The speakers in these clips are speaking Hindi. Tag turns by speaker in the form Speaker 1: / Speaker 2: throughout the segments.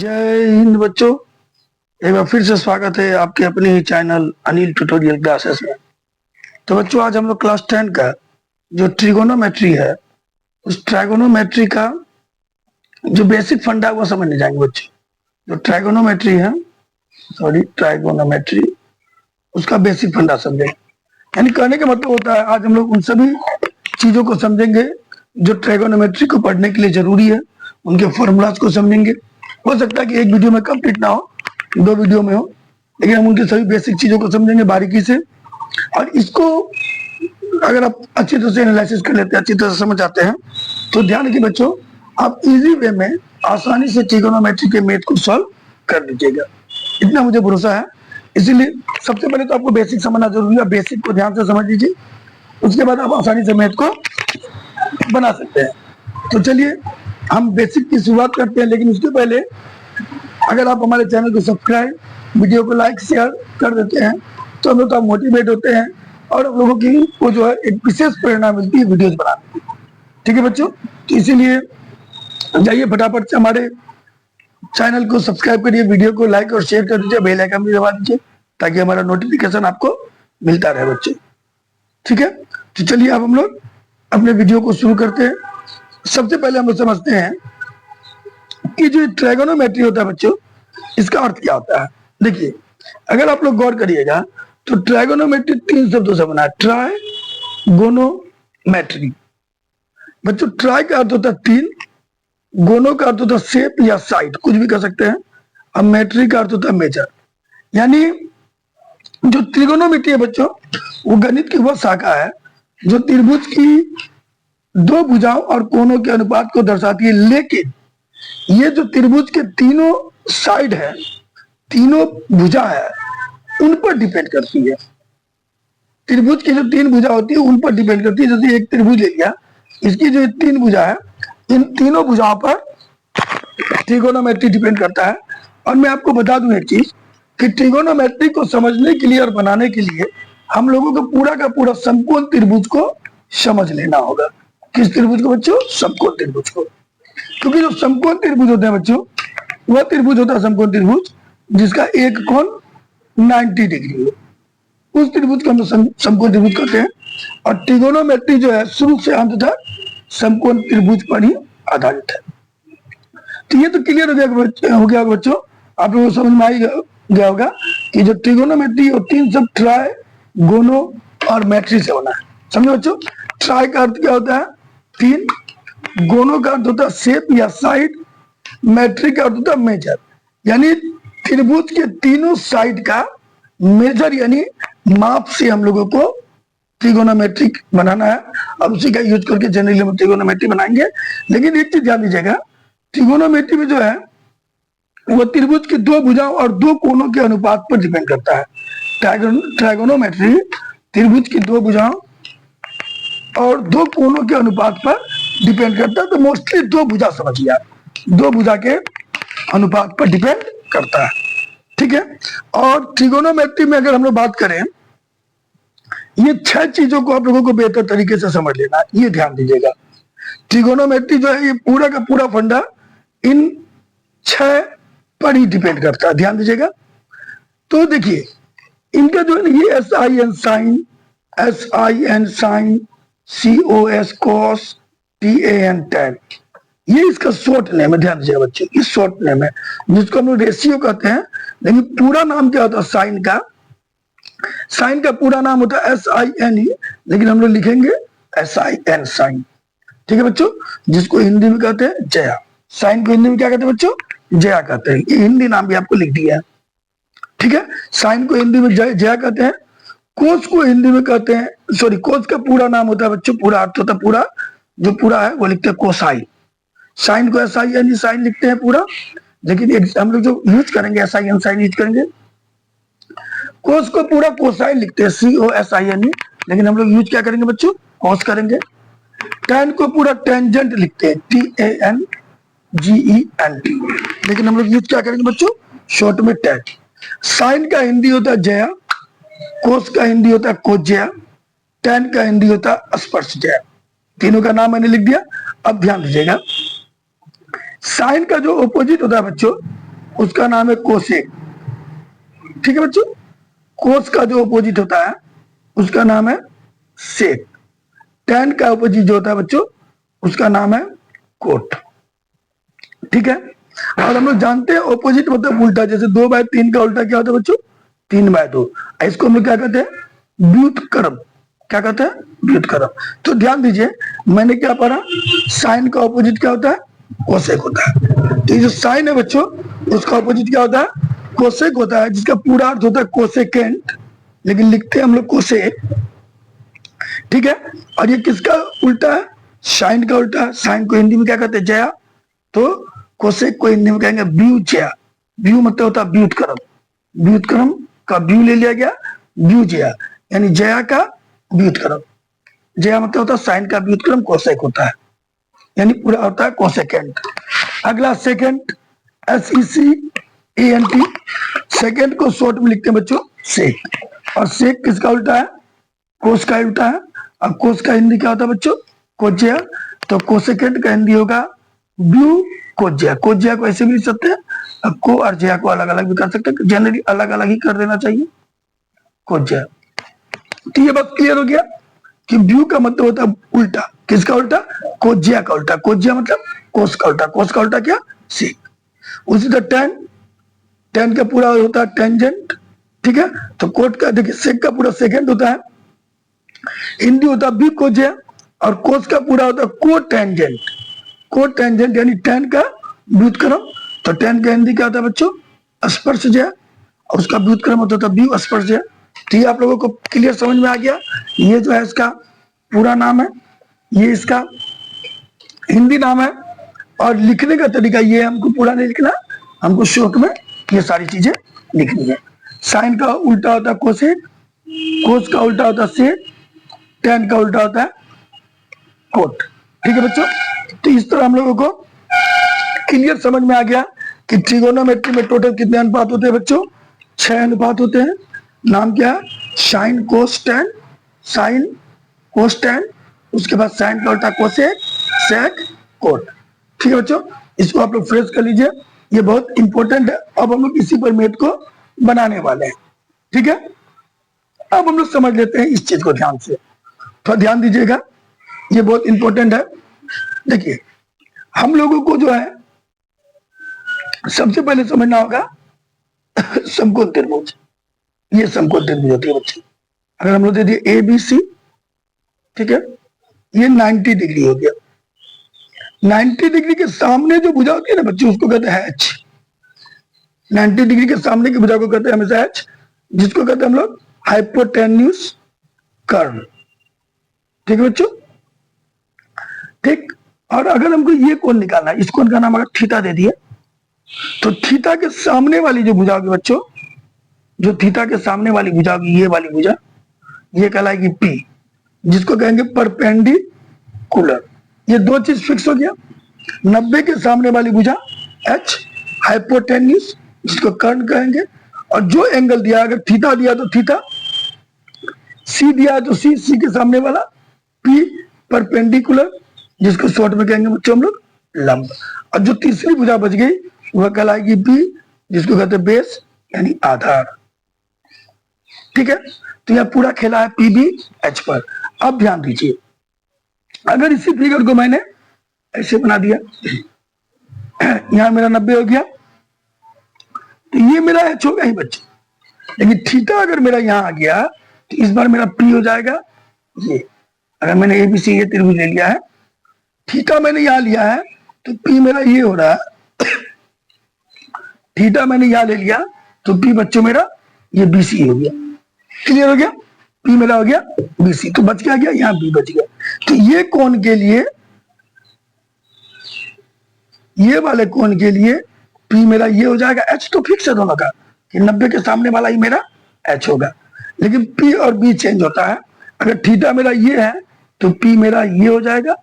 Speaker 1: जय हिंद बच्चों। एक बार फिर से स्वागत है आपके अपने ही चैनल अनिल ट्यूटोरियल क्लासेस में। तो बच्चों आज हम लोग क्लास 10 का जो ट्रिगोनोमेट्री है उस ट्राइगोनोमेट्री का जो बेसिक फंडा है वो समझने जाएंगे बच्चों। जो ट्राइगोनोमेट्री है ट्राइगोनोमेट्री उसका बेसिक फंडा समझेंगे। यानी कहने का मतलब होता है आज हम लोग उन सभी चीजों को समझेंगे जो ट्राइगोनोमेट्री को पढ़ने के लिए जरूरी है। उनके फॉर्मूलाज को समझेंगे। हो सकता है कि एक वीडियो में कंप्लीट ना हो, दो वीडियो में हो, लेकिन हम उनकी सभी बेसिक चीजों को समझेंगे बारीकी से। और इसको अगर आप अच्छी तरह से एनालिसिस कर लेते हैं, अच्छी तरह से समझ आते हैं, तो ध्यान रखिए बच्चों, आप इजी वे में आसानी से ट्रिगोनोमेट्री के मैथ को सॉल्व कर लीजिएगा, इतना मुझे भरोसा है। इसीलिए सबसे पहले तो आपको बेसिक समझना जरूरी है। बेसिक को ध्यान से समझ लीजिए, उसके बाद आप आसानी से मैथ को बना सकते हैं। तो चलिए हम बेसिक की शुरुआत करते हैं, लेकिन उसके पहले अगर आप हमारे चैनल को सब्सक्राइब, वीडियो को लाइक शेयर कर देते हैं तो हम लोग मोटिवेट होते हैं और हम लोगों की वो जो है एक विशेष प्रेरणा मिलती है वीडियोज बनाने की। ठीक है बच्चों, तो इसीलिए जाइए फटाफट से हमारे चैनल को सब्सक्राइब करिए, वीडियो को लाइक और शेयर कर दीजिए, बेल आइकन भी दबा दीजिए ताकि हमारा नोटिफिकेशन आपको मिलता रहे बच्चे। ठीक है, तो चलिए अब हम लोग अपने वीडियो को शुरू करते हैं। सबसे पहले हम लोग समझते हैं कि जो ट्राइगोनोमेट्री होता है बच्चों, इसका अर्थ क्या होता है। देखिए अगर आप लोग गौर करिएगा तो ट्राइगोनोमेट्री 3 शब्दों से बना है। ट्राइगोनोमेट्री बच्चों, ट्राई का अर्थ होता है 3, गोनो का अर्थ होता है शेप या साइड, कुछ भी कह सकते हैं, और मेट्री का अर्थ होता है मेजर। यानी जो त्रिगोनोमेट्री है बच्चों, वो गणित की वह शाखा है जो त्रिभुज की दो भुजाओं और कोनों के अनुपात को दर्शाती है। लेकिन ये जो त्रिभुज के तीनों साइड है, तीनों भुजा है, उन पर डिपेंड करती है। त्रिभुज की जो 3 भुजा होती है उन पर डिपेंड करती है। जैसे एक त्रिभुज ले लिया, इसकी जो 3 भुजा है, इन तीनों भुजाओं पर ट्रिगोनोमेट्री डिपेंड करता है। और मैं आपको बता दूं एक चीज कि ट्रिगोनोमेट्री को समझने के लिए और बनाने के लिए हम लोगों को पूरा का पूरा समकोण त्रिभुज को समझ लेना होगा। किस त्रिभुज को बच्चों? समकोण त्रिभुज को। क्योंकि जो समकोण त्रिभुज होते हैं बच्चों, वह त्रिभुज होता है समकोण त्रिभुज जिसका एक कोण 90 डिग्री हो। उस त्रिभुज को हम समकोण त्रिभुज कहते हैं। और ट्रिगोनोमेट्री जो है शुरू से अंत तक समकोण त्रिभुज पर ही आधारित है। तो ये तो क्लियर हो गया बच्चों, आप लोगों को समझ में आ गया होगा कि जो ट्रिगोनोमेट्री और 3 शब्द ट्राई, गोनो और मैट्री से बना है। समझो बच्चों, ट्राई का अर्थ क्या होता है? 3, गोनो का अर्थ होता है शेप या साइड, मैट्रिक का अर्थ होता है मेजर। यानी त्रिभुज के तीनों साइड का मेजर यानी माप से हम लोगों को ट्रिगोनोमेट्रिक बनाना है और उसी का यूज करके जनरली हम ट्रिगोनोमेट्री बनाएंगे। लेकिन एक चीज ध्यान दीजिएगा, ट्रिगोनोमेट्री में जो है वो त्रिभुज की 2 भुजाओं और 2 कोनों के अनुपात पर डिपेंड करता है। ट्राइगोनोमेट्री त्रिभुज की 2 भुजाओं और 2 कोनों के अनुपात पर डिपेंड करता है। तो मोस्टली 2 भुजा समझिए आप, 2 भुजा के अनुपात पर डिपेंड करता है। ठीक है, और ट्रिगोनोमेट्री में अगर हम लोग बात करें, ये 6 चीजों को आप लोगों को बेहतर तरीके से समझ लेना है, ये ध्यान दीजिएगा। ट्रिगोनोमेट्री जो है ये पूरा का पूरा फंडा इन 6 पर ही डिपेंड करता है, ध्यान दीजिएगा। तो देखिए इनका जो है ये SIN sine, SIN sine, COS cos, TAN tan, ये इसका शॉर्ट नेम है। ध्यान दीजिएगा बच्चों, ये शॉर्ट नेम है जिसको हम लोग रेशियो कहते हैं। लेकिन पूरा नाम क्या होता है साइन का? साइन का पूरा नाम होता है SIN ही, लेकिन हम लोग लिखेंगे SIN साइन। ठीक है बच्चों, जिसको हिंदी में कहते हैं जया। साइन को हिंदी में क्या कहते हैं बच्चों? जया कहते हैं। ये हिंदी नाम भी आपको लिख दिया है। ठीक है, साइन को हिंदी में जया कहते हैं। कोस को हिंदी में कहते हैं, सॉरी, कोस का पूरा नाम होता है बच्चों, पूरा अर्थ होता है पूरा, जो पूरा है वो लिखते हैं कोसाइन। साइन को SIN साइन लिखते हैं पूरा, लेकिन हम लोग जो यूज करेंगे SIN साइन यूज करेंगे। कोस को पूरा कोसाइन लिखते हैं COSIN, लेकिन हम लोग यूज क्या करेंगे बच्चों? कोस करेंगे। टैन को पूरा टेंजेंट लिखते हैं TANGENT, लेकिन हम लोग यूज क्या करेंगे बच्चों? शॉर्ट में टैन। साइन का हिंदी होता है जया, कोस का हिंदी होता है कोज्या, टैन का हिंदी होता है स्पर्श जया। तीनों का नाम मैंने लिख दिया। अब ध्यान दीजिएगा, साइन का जो ऑपोजिट होता है बच्चों उसका नाम है कोसेक। ठीक है बच्चों, कोस का जो अपोजिट होता है उसका नाम है सेक। टेन का अपोजिट जो होता है बच्चों उसका नाम है कोट। ठीक है, और हम लोग जानते हैं ऑपोजिट मतलब उल्टा, जैसे 2/3 का उल्टा क्या होता है बच्चों? 3/2। इसको हम लोग क्या कहते हैं? व्युत्क्रम। क्या कहते हैं? व्युत्क्रम। तो ध्यान दीजिए, मैंने क्या पढ़ा? साइन का ऑपोजिट क्या होता है? कोसेक होता है। तो ये जो साइन है बच्चों उसका ऑपोजिट क्या होता है? कोसेक होता है, जिसका पूरा अर्थ होता है कोसेकेंट, लेकिन लिखते हैं हम लोग कोसेक। ठीक है, और ये किसका उल्टा है? साइन का उल्टा है। साइन को हिंदी में क्या कहते हैं? जया। तो कोसेक को हिंदी में कहेंगे व्युजया। व्यू मतलब होता है व्युत्क्रम। व्युत्क्रम का व्यू ले लिया गया, व्युजया यानी जया का व्युत्क्रम। जया मतलब होता है साइन का व्युत्क्रम, कोसेक होता है, यानी पूरा होता है कोसेकेंट। अगला सेकेंड, SECANT। सेकेंड को शॉर्ट में लिखते हैं बच्चों सेक। और सेक किसका उल्टा है? कोस का उल्टा है। अब कोस का हिंदी क्या होता है बच्चों? कोज्या। तो कोसेकेंट का हिंदी होगा व्यू कोज्या। कोज्या को ऐसे भी लिख सकते हैं, अब को और ज्या को अलग अलग भी कर सकते हैं, जनरली अलग अलग ही कर देना चाहिए, कोज्या। तो ये बात क्लियर हो गया कि व्यू का मतलब होता है उल्टा। किसका उल्टा? कोज्या का उल्टा। कोज्या मतलब कोस का उल्टा। कोस का उल्टा क्या? सेक। उसी तरह टेन, टेन का पूरा होता है टेंजेंट। ठीक है, तो कोट का देखिए सेक का पूरा सेकेंड होता है, हिंदी होता है बी कोज्या, और कोस का पूरा होता है को टेंजेंट। को टेंजेंट यानी टेन का व्युत्क्रम। तो टेन का हिंदी क्या होता है बच्चों? स्पर्शज्या, और उसका व्युत्क्रम होता है व्यू स्पर्शज्या। तो ये आप लोगों को क्लियर समझ में आ गया। ये जो है इसका पूरा नाम है, ये इसका हिंदी नाम है, और लिखने का तरीका ये, हमको पूरा नहीं लिखना, हमको शॉर्ट में ये सारी चीजें लिखनी है। साइन का उल्टा होता है कोसेक, कोस का उल्टा होता है सेक, टेन का उल्टा होता है कोट। ठीक है बच्चों, तो इस तरह हम लोगों को क्लियर समझ में आ गया कि ट्रिगोनोमेट्री में टोटल कितने अनुपात होते हैं बच्चों? 6 अनुपात होते हैं। नाम क्या है? Sine cos ten, sine cos ten, उसके बाद साइन का उल्टा कोसेक, सेक, कोट। ठीक है बच्चों, इसको आप लोग फ्रेश कर लीजिए, ये बहुत इंपॉर्टेंट है। अब हम लोग इसी पर मैथ को बनाने वाले हैं। ठीक है, अब हम लोग समझ लेते हैं इस चीज को ध्यान से, थोड़ा ध्यान दीजिएगा, ये बहुत इंपॉर्टेंट है। देखिए, हम लोगों को जो है सबसे पहले समझना होगा समकोण त्रिभुज। ये समकोण त्रिभुज होती है बच्चे। अगर हम लोग दे दिए ABC, ठीक है, ये 90 डिग्री हो गया। 90 डिग्री के सामने जो भुजा होती है ना बच्चे, उसको कहते हैं H। 90 डिग्री के सामने की भुजा को कहते हैं हमेशा H, जिसको कहते हैं हम लोग हाइपोटेन्यूज कर्व। ठीक है बच्चों, ठीक। और अगर हमको ये कोण निकालना है, इस कोण का नाम अगर थीटा दे दिए, तो थीटा के सामने वाली जो भुजा होगी बच्चों, जो थीटा के सामने वाली भुजा होगी, ये वाली भुजा, ये कहलाएगी P, जिसको कहेंगे परपेंडिकुलर। ये दो चीज फिक्स हो गया। 90 के सामने वाली भुजा H, हाइपोटेन्यूज जिसको कर्ण कहेंगे, और जो एंगल दिया, अगर थीटा दिया तो थीटा, C दिया तो C, C के सामने वाला P परपेंडिकुलर, जिसको शॉर्ट में कहेंगे बच्चों हम लोग लंब। और जो तीसरी भुजा बच गई वह कहलाएगी B, जिसको कहते हैं बेस यानी आधार। ठीक है, तो यह पूरा खेला है PBH पर। अब ध्यान दीजिए, अगर इसी फिगर को मैंने ऐसे बना दिया, यहां मेरा 90 हो गया, तो ये मेरा H होगा ही बच्चे। लेकिन थीटा अगर मेरा यहां आ गया तो इस बार मेरा P हो जाएगा ये। अगर मैंने ABC ये त्रिभुज ले लिया है, थीटा मैंने यहां लिया है, तो P मेरा ये हो रहा है। थीटा मैंने यहां ले लिया तो P बच्चों मेरा ये BC हो गया। क्लियर हो गया? P मेरा हो गया BC, तो बच क्या गया? यहाँ B बच गया। तो ये कोण के लिए, ये वाले कोण के लिए P मेरा ये हो जाएगा। H तो फिक्स है दोनों का, कि 90 के सामने वाला ही मेरा H होगा। लेकिन P और B चेंज होता है। अगर थीटा मेरा ये है तो P मेरा ये हो जाएगा,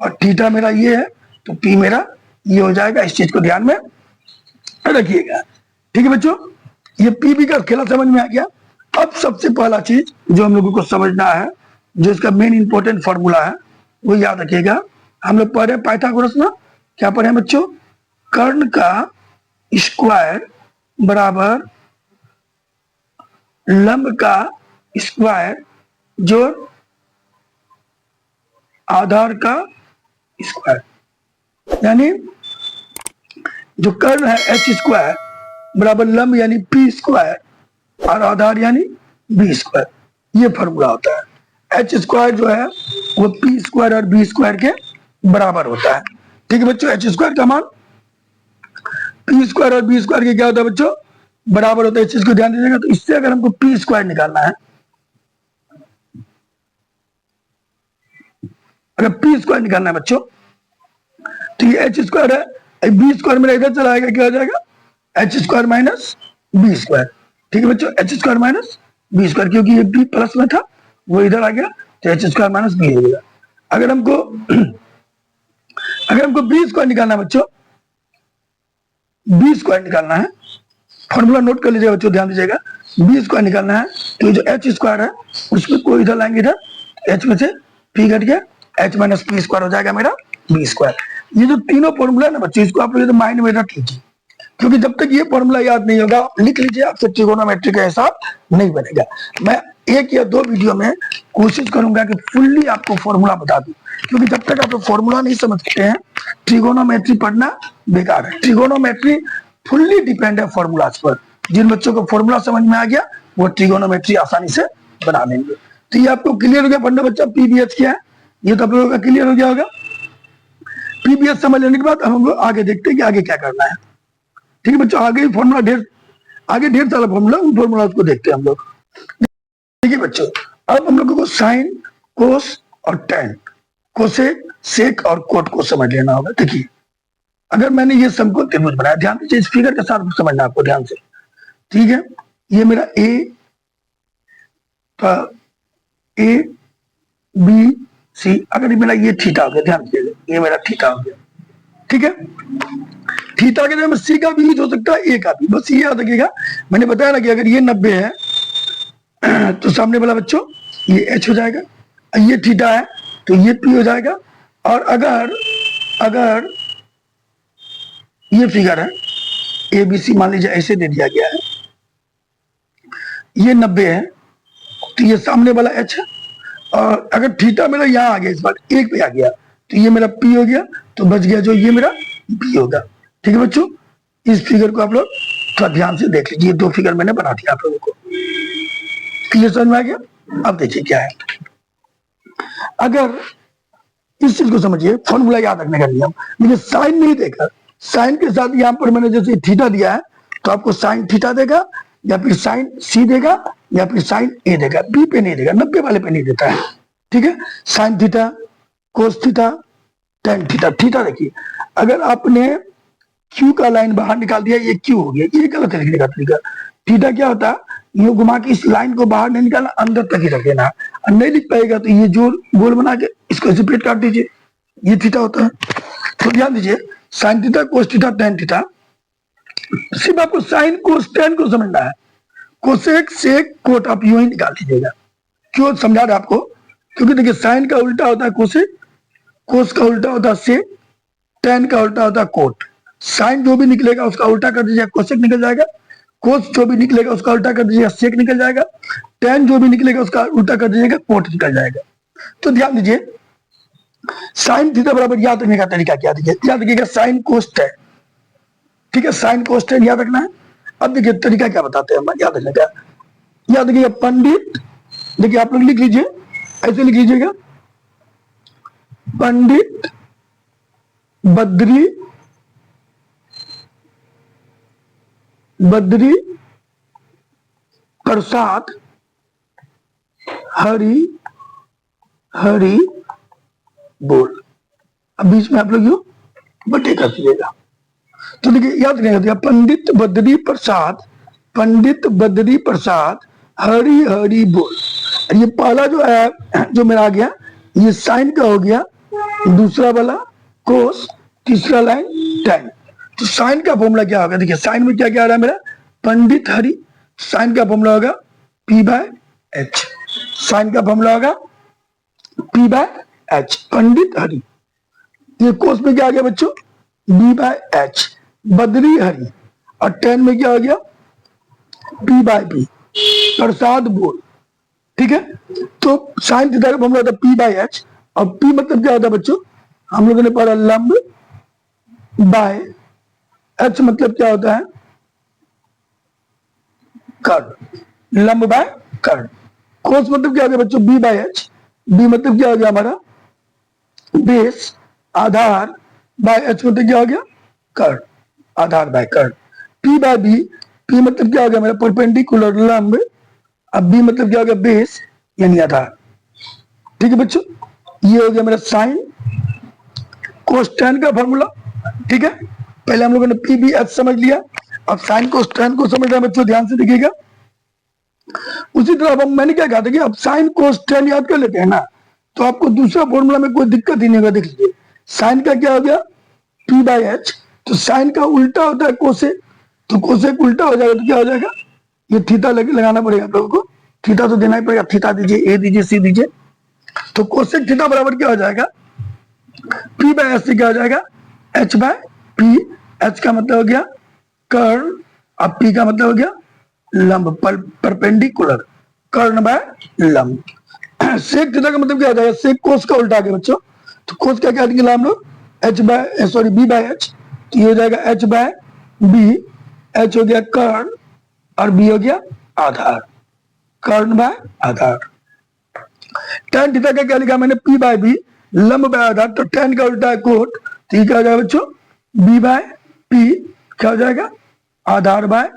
Speaker 1: और थीटा मेरा ये है तो P मेरा ये हो जाएगा। इस चीज को ध्यान में रखिएगा। ठीक है बच्चों, ये PB का खेला समझ में आ गया। अब सबसे पहला चीज जो हम लोगों को समझना है, जो इसका मेन इंपॉर्टेंट फॉर्मूला है, वो याद रखिएगा। हम लोग पढ़े पाइथागोरस में क्या पढ़े बच्चों? कर्ण का स्क्वायर बराबर लंब का स्क्वायर जोड़ आधार का स्क्वायर। यानी जो कर्ण है एच स्क्वायर बराबर लंब यानी पी स्क्वायर और आधार यानी बी स्क्वायर। ये फॉर्मूला होता है। एच स्क्वायर जो है वो पी स्क्वायर और बी स्क्वायर के बराबर होता है। ठीक है बच्चों, एच स्क्वायर का मान पी स्क्वायर और बी स्क्वायर के क्या होता है बच्चों, बराबर होता है। इस चीज को ध्यान दीजिएगा। तो इससे अगर हमको पी स्क्वायर निकालना है, अगर पी स्क्वायर निकालना है बच्चों, तो ये एच स्क्वायर है, बी स्क्वायर मेरा इधर चला आएगा, क्या हो जाएगा H square minus B square. ठीक है बच्चों, H square minus B square, क्योंकि ये बी प्लस में था वो इधर आ गया, तो एच स्क्वायर माइनस बी हो गया। अगर हमको बी स्क्वायर निकालना है बच्चों, बी स्क्वायर निकालना है, फॉर्मूला नोट कर लीजिएगा बच्चों, ध्यान दीजिएगा। बी स्क्वायर निकालना है तो जो एच स्क्वायर है उसमें कोई इधर लाएंगे, इधर एच में से पी घट गया, एच माइनस पी स्क्वायर हो जाएगा मेरा बी स्क्वायर। ये जो तीनों फॉर्मूला है ना बच्चों, इसको आप लोग माइंड में रख लीजिए, क्योंकि जब तक ये फॉर्मूला याद नहीं होगा, लिख लीजिए, आपसे ट्रिगोनोमेट्री का हिसाब नहीं बनेगा। मैं एक या दो वीडियो में कोशिश करूंगा कि फुल्ली आपको फॉर्मूला बता दूं, क्योंकि जब तक आप फॉर्मूला नहीं समझते हैं ट्रिगोनोमेट्री पढ़ना बेकार है। ट्रिगोनोमेट्री फुल्ली डिपेंड है फॉर्मूलाज पर। जिन बच्चों को फॉर्मूला समझ में आ गया वो ट्रिगोनोमेट्री आसानी से बना लेंगे। तो ये आपको क्लियर हो गया पढ़ना बच्चा, पीबीएच क्या है ये तो आप लोगों का क्लियर हो गया होगा। पीबीएच समझ लेने के बाद हम लोग आगे देखते हैं कि आगे क्या करना है। ठीक है बच्चों, आगे फॉर्मूला आगे ढेर सारा फॉर्मूला, उन फॉर्मूला को देखते हैं हम लोग। ठीक है बच्चों, अब हम लोगों को साइन, कोस और टेन, कोसेक, सेक और कोट को समझ लेना होगा। देखिए, अगर मैंने ये समकोण त्रिभुज बनाया, ध्यान दीजिए, इस फिगर के साथ समझना आपको ध्यान से। ठीक है, ये मेरा ए बी सी, अगर मेरा ये थीटा हो गया, ध्यान दीजिएगा, ये मेरा थीटा हो गया। ठीक है, थीटा के जगह सी का भी यूज हो सकता है, ए का भी, बस ये याद रखिएगा। मैंने बताया ना कि अगर ये 90 है तो सामने वाला बच्चों ये एच हो जाएगा, ये थीटा है तो ये पी हो जाएगा। और अगर ये फिगर है ए बी सी, मान लीजिए ऐसे दे दिया गया है, ये 90 है तो ये सामने वाला एच है, और अगर थीटा मेरा यहाँ आ गया, इस बार एक पे आ गया, तो ये मेरा पी हो गया, तो बच गया जो ये मेरा बी होगा। ठीक है बच्चों, इस फिगर को आप लोग थोड़ा ध्यान से देख लीजिए। दो फिगर मैंने बना दिया आप लोगों को, क्लियर समझ में आ गया। अब देखिए क्या है, अगर इस चीज को समझिए, फॉर्मूला याद रखने का नियम, मुझे साइन नहीं देगा, साइन के साथ यहाँ पर मैंने जैसे थीटा दिया है तो आपको साइन थीटा देगा, या फिर साइन सी देगा, या फिर साइन ए देगा, बी पे नहीं देगा, 90 वाले पे नहीं देता है। ठीक है, sine theta, cos theta, tan theta. Theta देखिए, अगर आपने क्यू का लाइन बाहर निकाल दिया, ये क्यू हो गया, ये गलत है लिखने का तरीका। थीटा क्या होता है, ये घुमा के इस लाइन को बाहर नहीं निकालना, अंदर तक ही रख देना। और नहीं लिख पाएगा तो ये जोड़ गोल बना के इसको सेपरेट काट दीजिए, ये थीटा होता है। तो ध्यान दीजिए, sine theta, cos theta, tan theta, सिर्फ आपको साइन कोस टेन को समझना है। कोसेक सेक कोट आप यूं ही निकाल लीजिएगा। क्यों समझा रहा आपको, क्योंकि देखिए साइन का उल्टा होता है कोसेक, कोस का उल्टा होता है सेक, टेन का उल्टा होता है कोट। साइन जो भी निकलेगा उसका उल्टा कर दीजिएगा, कोसेक निकल जाएगा। कोस जो भी निकलेगा उसका उल्टा कर दीजिएगा, सेक निकल जाएगा। टेन जो भी निकलेगा उसका उल्टा कर दीजिएगा, कोट निकल जाएगा। तो ध्यान दीजिए, साइन थीटा बराबर याद रखने का तरीका क्या, देखिए याद रखिएगा, साइन कोस टेन। ठीक है, साइन कोस टेन याद रखना है। अब देखिए तरीका क्या बताते हैं याद रखने का, याद रखिएगा पंडित, देखिए आप लोग लिख लीजिए, ऐसे लिख लीजिएगा, पंडित बद्री प्रसाद हरि बोल। अब बीच में आप लोग यू बटे कर दीजिएगा। तो देखिए याद रखिएगा, पंडित बद्री प्रसाद हरि बोल। ये पहला जो है जो मेरा आ गया, ये साइन का हो गया, दूसरा वाला कोस, तीसरा लाइन टेन। तो साइन का फॉर्मूला क्या होगा, देखिए साइन में क्या क्या आ रहा है मेरा, पंडित हरि, साइन का फॉर्मूला होगा पी बाय एच, साइन का फॉर्मूला होगा P by H, Pandit Hari. ये कोस में क्या आ गया बच्चों, B by H, Badri Hari. और tan में क्या आ गया, P बाय बी, प्रसाद बोल, ठीक है। तो साइन थीटा का फॉर्मूला था P बाय एच, और P मतलब क्या होता है बच्चों, हम लोगों ने पढ़ा लंब बाय, एच मतलब क्या होता है, कर्ण, लंब बाय कर्ण। कोस मतलब क्या हो गया बच्चों, बी बाय एच, बी मतलब क्या हो गया हमारा बेस, आधार, बाय एच मतलब क्या हो गया, कर्ण, आधार bye Karna. P by B, P मतलब क्या हो गया मेरा परपेंडिकुलर लंब, अब बी मतलब क्या हो गया बेस यानी आधार, ठीक है बच्चों। ये हो गया मेरा साइन कोस tan का फॉर्मूला, ठीक है। पहले हम लोगों ने पी बी एच समझ लिया, अब साइन कोस tan को समझ रहे हैं बच्चों, ध्यान से देखिएगा। उसी तरह अब मैंने क्या कहा था कि अब साइन कोस tan याद कर लेते हैं ना, तो आपको दूसरा फॉर्मूला में कोई दिक्कत ही नहीं होगा। देख लीजिए साइन का क्या हो गया P बाय एच, तो साइन का उल्टा होता है कोसेक, तो कोसेक उल्टा हो जाएगा तो क्या हो जाएगा, ये थीटा लगाना पड़ेगा आप लोगों को, थीटा तो देना ही पड़ेगा, थीटा दीजिए, ए दीजिए, सी दीजिए, तो कोसेक थीटा बराबर क्या हो जाएगा, P बाय एच से क्या हो जाएगा, H बाय पी। एच का मतलब हो गया कर्ण, अब P का मतलब हो गया लंब, परपेंडिकुलर, कर्ण बाय लंब। सेक थीटा का मतलब क्या हो जाएगा, सेक कोस का उल्टा आ गया बच्चों, तो कोस का क्या निकला हम लोग, H by sorry B by H, तो ये हो जाएगा एच बाय बी, एच हो गया कर्ण और बी हो गया आधार, कर्ण बाय आधार। tan थीटा का क्या लिखा मैंने, P बाय बी, लंब बाय आधार, तो tan का उल्टा है कोट, तो ये क्या हो जाएगा बच्चों, B बाय P, क्या हो जाएगा, आधार बाय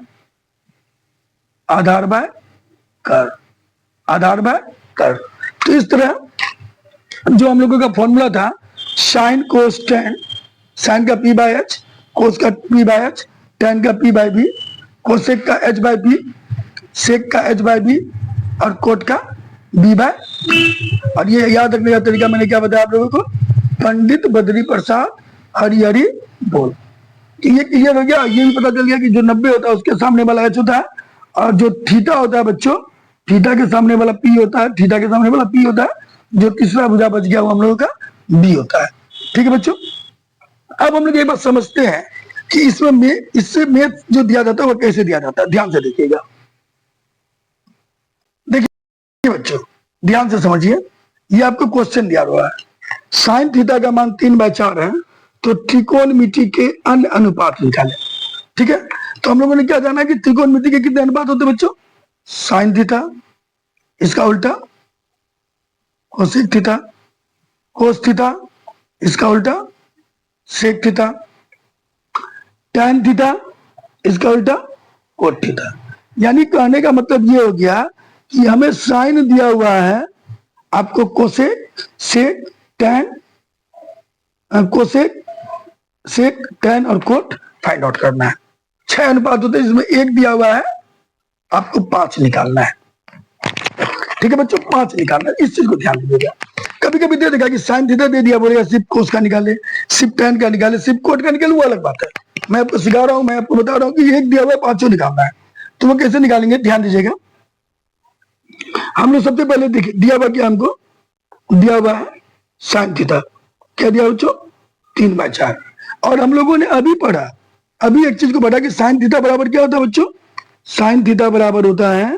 Speaker 1: कर्ण, आधार बाय कर्ण। तो इस तरह जो हम लोगों का फॉर्मूला था साइन कोस tan, साइन का P बाय एच, कोस का P बाय एच, tan का P बाय बी, कोसेक का H बाय P, सेक का H बाय बी और कोट का B बाय, और ये याद रखने का तरीका मैंने क्या बताया आप लोगों को, पंडित बद्री प्रसाद हरि हरि बोल, ये क्लियर हो गया। ये भी पता चल गया कि जो 90 होता है उसके सामने वाला एच होता है, और जो थीटा होता है बच्चों, थीटा के सामने वाला पी होता है, थीटा के सामने वाला पी होता है, जो तीसरा भुजा बच गया वो हम लोगों का बी होता है, ठीक है बच्चों। अब हम लोग ये बात समझते हैं कि इसमें इससे मैथ जो दिया जाता है वो कैसे दिया जाता है, ध्यान से देखिएगा। देखिए बच्चों ध्यान से समझिए, ये आपको क्वेश्चन दिया हुआ है, साइन थीटा का मान 3/4 है, तो त्रिकोणमिति के अन्य अनुपात निकालें, ठीक है। तो हम लोगों ने क्या जाना है कि त्रिकोणमिति के कितने अनुपात होते हैं बच्चों, साइन थीटा, इसका उल्टा कोसेक थीटा, कोस थीटा, इसका उल्टा सेक थीटा, tan थीटा, इसका उल्टा कोट थीटा। यानी कहने का मतलब ये हो गया कि हमें साइन दिया हुआ है, आपको कोसेक, सेक, tan, कोसेक, सेक, tan और कोट फाइंड आउट करना है। 6 अनुपात होते हैं, इसमें 1 दिया हुआ है, आपको 5 निकालना है, ठीक है बच्चों, 5 निकालना है, इस चीज को ध्यान दीजिएगा। कभी कभी दे देगा कि साइन थीटा दे दिया, बोलेगा सिर्फ कोस का निकाले, सिर्फ tan का निकाले, सिर्फ कोट का निकाले, वो अलग बात है। मैं आपको सिखा रहा हूं, मैं आपको बता रहा हूं कि 1 दिया हुआ है, 5 निकालना है, तो वो कैसे निकालेंगे, ध्यान दीजिएगा। हम लोग सबसे पहले देखिए दिया हुआ क्या, हमको दिया हुआ है साइन थीटा, क्या दिया बच्चों, 3/4, और हम लोगों ने अभी पढ़ा, अभी एक चीज को पढ़ा कि साइन थीटा बराबर क्या होता है बच्चों, साइन थीटा बराबर होता है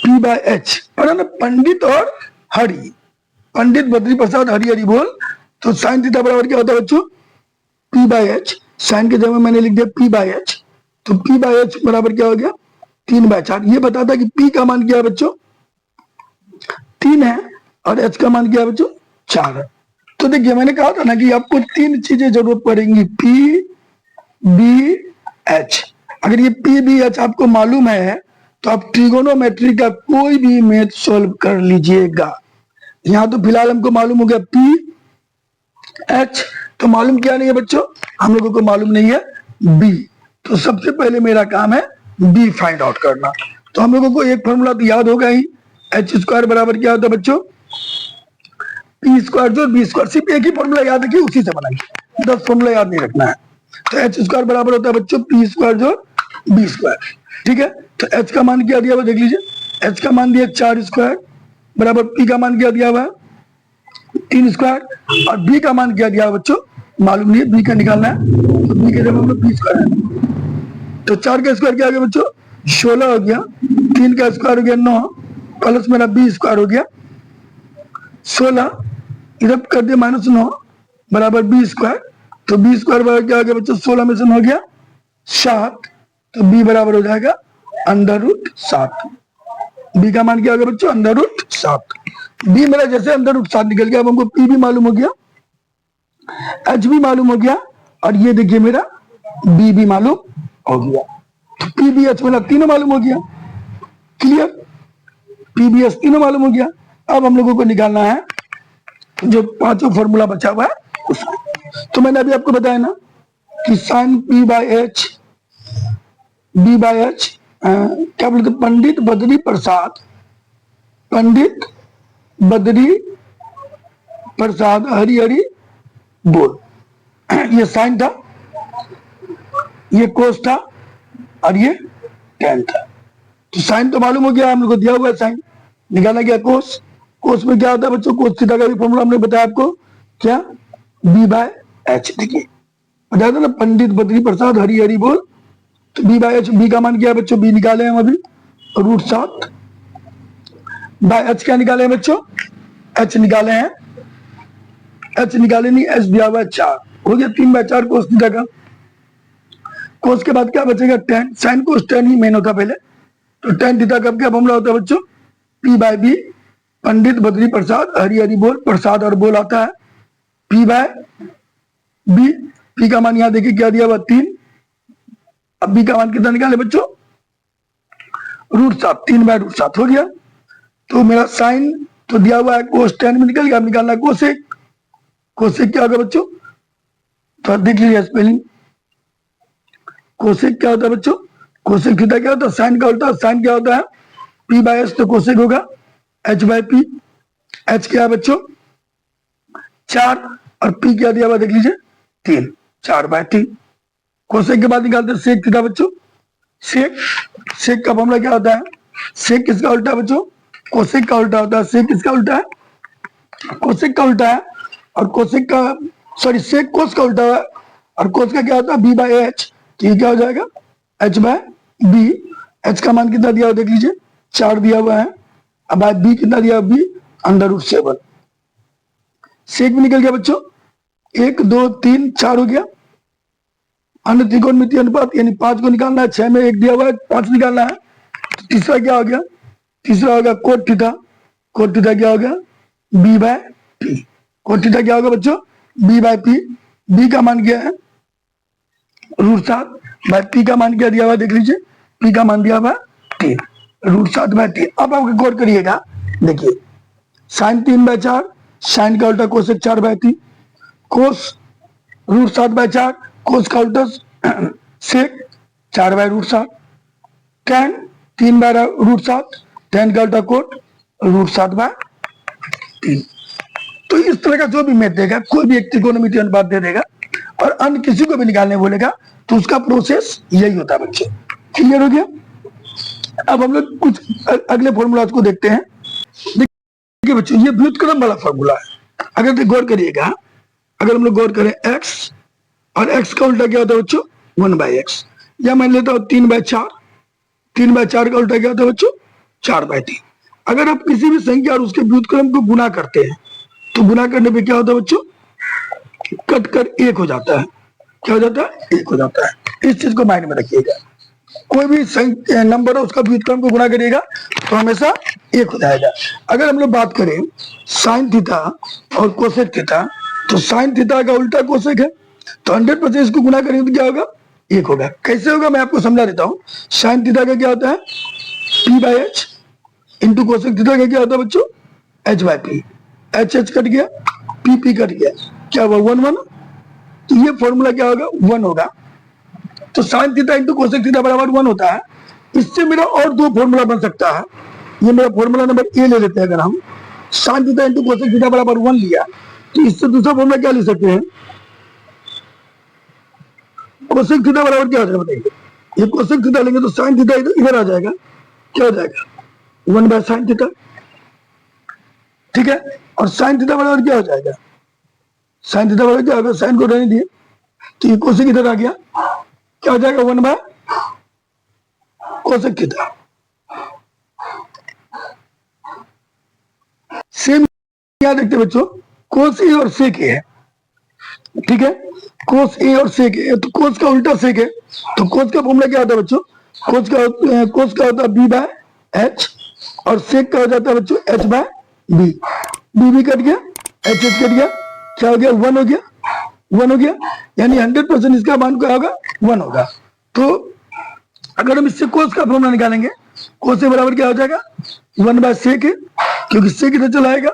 Speaker 1: P बाय एच, पढ़ा ना, पंडित और हरि, पंडित बद्री प्रसाद हरि हरि बोल, तो साइन थीटा बराबर क्या होता है बच्चों, P बाय एच, साइन के जगह मैंने लिख दिया P बाय एच, तो P बाय एच बराबर क्या हो गया, 3/4। ये बताता है कि P का मान क्या है बच्चों, 3 है, और H का मान क्या है बच्चों, 4 है। तो देखिए मैंने कहा था ना कि आपको 3 चीजें जरूरत पड़ेंगी, P B H। अगर ये P B H आपको मालूम है तो आप ट्रिगोनोमेट्री का कोई भी मैथ सॉल्व कर लीजिएगा। यहाँ तो फिलहाल हमको मालूम हो गया P H, तो मालूम क्या नहीं है बच्चों, हम लोगों को मालूम नहीं है B, तो सबसे पहले मेरा काम है B फाइंड आउट करना। तो हम लोगों को एक फॉर्मूला तो याद होगा ही, एच स्क्वायर बराबर क्या होता है बच्चों, पी स्क्वायर जो बी स्क्वायर, सिर्फ एक ही फॉर्मूला याद रखिए, उसी से बनाइए, 10 फॉर्मूला याद नहीं रखना है। तो एच स्क्वायर बराबर होता है बच्चों पी स्क्वायर जो बी स्क्वायर, ठीक है। तो एच का मान क्या दिया हुआ देख लीजिए, एच का मान दिया 4 स्क्वायर बराबर पी का मान क्या दिया हुआ 3 स्क्वायर, और बी का मान क्या दिया बच्चों मालूम नहीं है, बी का निकालना है, तो बी के जगह हम लोग बी स्क्वायर है, तो 4 का स्क्वायर क्या हो गया बच्चों 16 हो गया, 3 का स्क्वायर हो गया 9 प्लस मेरा बी स्क्वायर हो गया 16, इधर कर दिया -9 बराबर बी स्क्वायर, तो बी स्क्वायर बराबर क्या हो गया बच्चों 16 में से 9 हो गया 7, तो बी बराबर हो जाएगा √7। बी का मान क्या होगा बच्चों √7। बी मेरा जैसे √7 निकल गया, अब हमको पी भी मालूम हो गया, एच भी मालूम हो गया, और ये देखिए मेरा बी भी मालूम हो गया। तो पी बी एच मेरा तीनों मालूम हो गया। क्लियर, पी बी एच तीनों मालूम हो गया। अब हम लोगों को निकालना है जो पांचों फॉर्मूला बचा हुआ है उसको। तो मैंने अभी आपको बताया ना कि sine P by H B by H क्या बोलते पंडित बद्री प्रसाद, पंडित बद्री प्रसाद हरी हरी बोल, ये साइन था, ये कोस था, और ये टेन था। तो साइन तो मालूम हो गया, हम लोग को दिया हुआ है साइन, निकाला गया कोस। कोस में क्या होता है बच्चों कोस थीटा का भी फॉर्मूला हमने बताया आपको, क्या बी बाय एच। देखिए बताया था ना पंडित बद्री प्रसाद हरी हरी बोल, तो बी बाय एच, बी का मान क्या है बच्चों बी निकाले हम अभी √7 बाय एच क्या निकाले हैं बच्चों एच निकाले हैं, एच निकाले नहीं एच दिया हुआ है 4, हो गया 3/4 कोस थीटा का। कोस के बाद क्या बचेगा टेन, साइन कोस टेन ही मेन होता पहले, तो टेन थीटा का क्या फॉर्मूला होता है बच्चों P by B, Pandit Badri प्रसाद हरी हरी बोल, प्रसाद और बोल आता है पी बाय बी। पी का मान यहां देखिए क्या दिया हुआ 3, अब बी का मान कितना निकाले बच्चों √7, 3/√7 हो गया। तो मेरा साइन तो दिया हुआ है कोस टेन में निकल गया, अब निकालना कोसेक। कोसेक क्या होगा बच्चों तो देख लीजिए स्पेलिंग, कोसेक क्या होता है बच्चों कोसेक थीटा क्या होता है साइन का उल्टा, साइन क्या होता है पी बाय एच, तो कोसेक होगा एच बाय पी। एच क्या है बच्चों 4 और पी क्या दिया हुआ देख लीजिए 3, 4/3। कोसेक के बाद निकालते हैं सेक थीटा बच्चों, सेक, सेक का फॉर्मूला क्या होता है सेक किसका उल्टा है बच्चों कोसेक का उल्टा होता है, सेक किसका उल्टा है कोसेक का उल्टा है, और कोसेक का सॉरी सेक कोस का उल्टा है, और कोस का क्या होता है बी बाय एच, तो ये क्या हो जाएगा एच बाय बी। एच का मान कितना दिया हुआ देख लीजिए 4 दिया हुआ है, अब बाय बी कितना दिया हुआ बी √7। सेक भी निकल गया बच्चों 1 2 3 4 हो गया, अन्य त्रिकोणमितीय अनुपात यानी 5 को निकालना है, 6 में 1 दिया हुआ है 5 निकालना है, तो तीसरा क्या हो गया तीसरा होगा कोट थीटा, कोट थीटा क्या हो गया B by P, cot theta क्या होगा बच्चों बी बाय पी। बी का मान क्या है √7 बाय पी का मान क्या दिया हुआ देख लीजिए, पी का मान दिया हुआ 3, √7/3। अब आप गौर करिएगा, देखिए साइन 3/4, साइन का उल्टा कोसेक 4/3, कोस √7/4, कोस का उल्टा सेक 4/√7, टेन 3/√7, टेन का उल्टा कोट √7/3। तो इस तरह का जो भी मैथ देगा, कोई भी एक त्रिकोणमितीय अनुपात दे देगा और अन्य किसी को भी निकालने बोलेगा, तो उसका प्रोसेस यही होता है बच्चे। क्लियर हो गया। अब हम लोग कुछ अगले फॉर्मूला को देखते हैं। देखिए बच्चों ये व्युत्क्रम वाला फॉर्मूला है, अगर गौर करिएगा, अगर हम लोग गौर करें x और x का उल्टा क्या होता है बच्चों 1/x, या मान लेता हूँ 3/4, 3/4 का उल्टा क्या होता है बच्चों 4/3। अगर आप किसी भी संख्या और उसके व्युत्क्रम को गुना करते हैं, तो गुना करने पे क्या होता है बच्चों कट कर 1 हो जाता है, क्या हो जाता है 1 हो जाता है। इस चीज को माइंड में रखिएगा, कोई भी नंबर है उसका व्युत्क्रम को गुना करिएगा तो हमेशा 1 हो जाएगा। अगर हम लोग बात करें साइन थीटा और कोसेक थीटा, तो साइन थीटा का उल्टा कोसेक है, तो 100% इसको गुना करेंगे तो क्या होगा 1 होगा। कैसे होगा मैं आपको समझा देता हूँ। साइन थीटा का क्या होता है P by H, into cosec theta का क्या होता है बच्चों H by P, H H cut गया पी पी कट गया, क्या हुआ 1 1, तो ये फॉर्मूला क्या होगा 1 होगा। तो sine theta into cosec theta बराबर 1 होता है। इससे मेरा और 2 फॉर्मूला बन सकता है, ये मेरा फॉर्मूला नंबर ए ले लेते हैं। अगर हम sine theta into cosec theta बराबर 1 लिया, तो इससे दूसरा फॉर्मूला क्या ले सकते हैं कोसेक थीटा बराबर क्या हो जाएगा बताइए, ये कोसेक थीटा लेंगे तो साइन थीटा इधर आ जाएगा, क्या हो जाएगा 1/sin थीटा, ठीक है। और साइन थीटा बराबर क्या हो जाएगा, 'sin थीटा बराबर क्या होगा, साइन को रहने दिए तो ये कोसेक इधर आ गया, क्या हो जाएगा 1/sin कोसेक थीटा। सेम क्या देखते हैं बच्चों, कोस ए और सेक ए है, ठीक है, कोस ए और सेक ए, तो कोस का उल्टा सेक है, तो कोस का फॉर्मूला क्या होता है बच्चों, कोस का होता है बी बाय एच, और सेक का हो जाता है बच्चों H by B. B B cut गया, एच एच कट गया, क्या हो गया, वन हो गया, वन हो गया, यानी 100% इसका मान क्या होगा, वन होगा। तो अगर हम इससे कोस का फॉर्मूला निकालेंगे, कोस से बराबर क्या हो जाएगा, वन बाय सेक है, क्योंकि सेक इधर चला आएगा,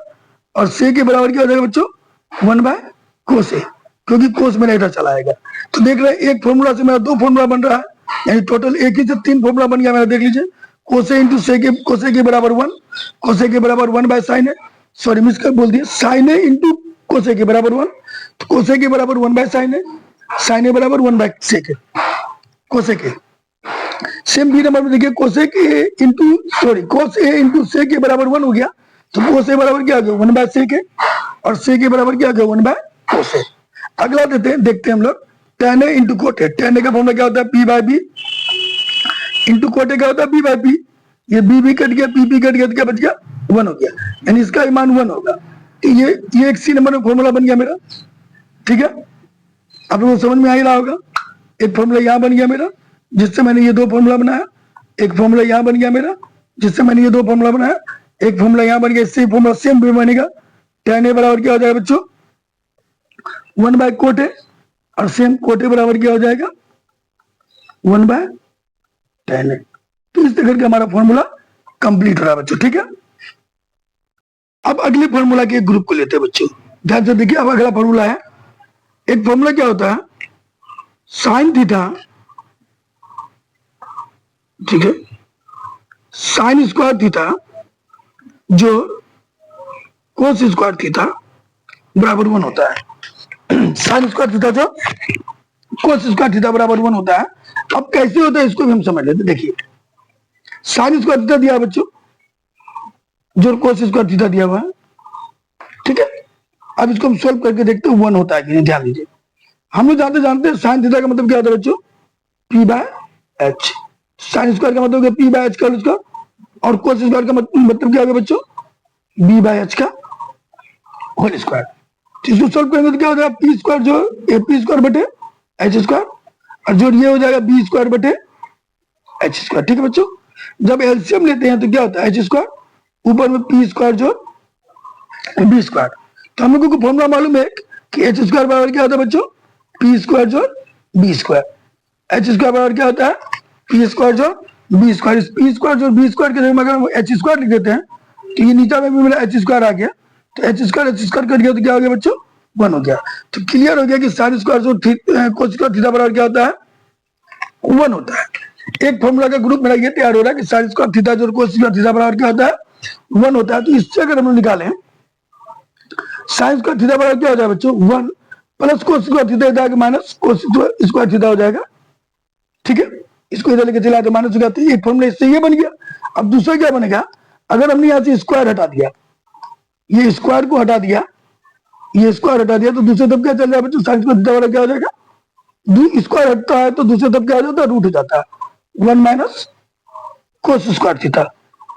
Speaker 1: और सेक के बराबर क्या हो जाएगा बच्चों, वन बाय कोस ए, क्योंकि कोस मेरा इधर चला आएगा। तो देख रहे हैं एक फॉर्मूला से मेरा दो फॉर्मूला बन रहा है, यानी टोटल एक ही से तीन फॉर्मूला बन गया मेरा। देख लीजिए, कोसे इंटू सेक, कोसे के बराबर वन, कोसे के बराबर वन बाय साइन है, सॉरी मिस कर बोल दिया, साइन है इंटू कोसे के बराबर वन, तो कोसे के बराबर वन बाय साइन है, साइन ए बराबर वन बाय सेक है, कोसे के। सेम बी नंबर में देखिए, cosec A into sorry cos A into sec के बराबर वन हो गया, तो कोस ए बराबर क्या हो गया, वन बाय सेक है, और सेक के बराबर क्या हो गया, वन बाय कोस ए। अगला देखते हैं हम लोग, टेन ए इंटू कोटे। टेन ए का फॉर्मूला क्या होता है, पी बाय बी, इंटू कोटे क्या होता है, बी बाय पी। ये बी बी कट गया, पी कट गया, तो क्या बच गया, वन हो गया, यानी इसका मान वन होगा। तो ये एक सी नंबर में फॉर्मूला बन गया मेरा, ठीक है, आप लोगों को समझ में आ ही रहा होगा। एक फॉर्मूला यहाँ बन गया मेरा, जिससे मैंने ये दो फॉर्मूला बनाया, एक फॉर्मूला यहाँ बन गया मेरा, जिससे मैंने ये दो फॉर्मूला बनाया, एक फॉर्मूला यहाँ बन गया, इससे फॉर्मूला सेम भी बनेगा। टेन ए बराबर क्या हो जाएगा बच्चों, वन बाय कोटे, और सेम कोटे बराबर क्या हो जाएगा, वन बाय टेन ए। तो इस तरह के हमारा फॉर्मूला कंप्लीट हो रहा है बच्चों, ठीक है। अब अगले फॉर्मूला के एक ग्रुप को लेते हैं बच्चों, ध्यान से देखिए। अब अगला फॉर्मूला है, एक फॉर्मूला क्या होता है, साइन थीटा, ठीक है, साइन स्क्वायर थीटा जो कोस स्क्वायर थीटा बराबर वन होता है। साइन स्क्वायर थीटा जो कोस स्क्वायर थीटा बराबर वन होता है। अब कैसे होता है इसको भी हम समझ लेते। देखिए, साइन स्क्वायर थीटा दिया है बच्चों, जो कोस स्क्वायर थीटा दिया हुआ है, ठीक है। अब इसको हम सोल्व करके देखते हैं वन होता है कि नहीं। ध्यान दीजिए, हम लोग जानते हैं साइन थीटा का मतलब क्या होता है बच्चों, P by H. Sine square का मतलब पी बाय एच का उसका, और कोस स्क्वायर का मतलब क्या होगा बच्चों, बी बाय एच का होल स्क्वायर। तो इसको सोल्व करेंगे तो क्या हो जाएगा, पी स्क्वायर जो पी स्क्वायर बटे एच स्क्वायर, और जो ये हो जाएगा बी स्क्वायर बटे एच स्क्वायर, ठीक है बच्चों। जब एलसीएम लेते हैं तो क्या होता है, एच स्क्वायर ऊपर में पी स्क्वायर जो बी स्क्वायर। तो हम लोगों को फॉर्मूला मालूम है कि एच स्क्वायर बराबर क्या होता है बच्चों, पी स्क्वायर जो बी स्क्वायर। एच स्क्वायर बराबर क्या होता है, पी स्क्वायर जो बी स्क्वायर। इस पी स्क्वायर जो बी स्क्वायर के जगह में अगर एच स्क्वायर लिख देते हैं, तो ये नीचे में भी मेरा एच स्क्वायर आ गया, तो एच स्क्वायर कट गया, तो क्या हो गया बच्चों, वन हो गया। तो क्लियर हो गया कि साइन स्क्वायर जो कोस स्क्वायर थीटा बराबर क्या होता है, वन होता है। एक फॉर्मूला का ग्रुप मेरा ये तैयार हो रहा है कि साइन स्क्वायर थीटा जो कोस स्क्वायर थीटा बराबर क्या होता है, वन होता है। तो इससे अगर हम लोग निकालें, साइन स्क्वायर थीटा बराबर क्या हो जाएगा बच्चों, one plus cos square theta जाएगा माइनस कोस स्क्वायर थीटा हो जाएगा, ठीक है। इसको इधर लेके चला तो माइनस हो गया, तो एक फॉर्मूला इससे ये बन गया। अब दूसरा क्या बनेगा, अगर हमने यहाँ से स्क्वायर हटा दिया, ये स्क्वायर को हटा दिया, ये स्क्वायर हटा दिया, तो दूसरे तब क्या चल रहा है बच्चों, साइन स्क्वायर थीटा बराबर क्या हो जाएगा, स्क्वायर हटता है तो दूसरे तब क्या हो जाता है, रूट हो जाता है, one minus cos square theta,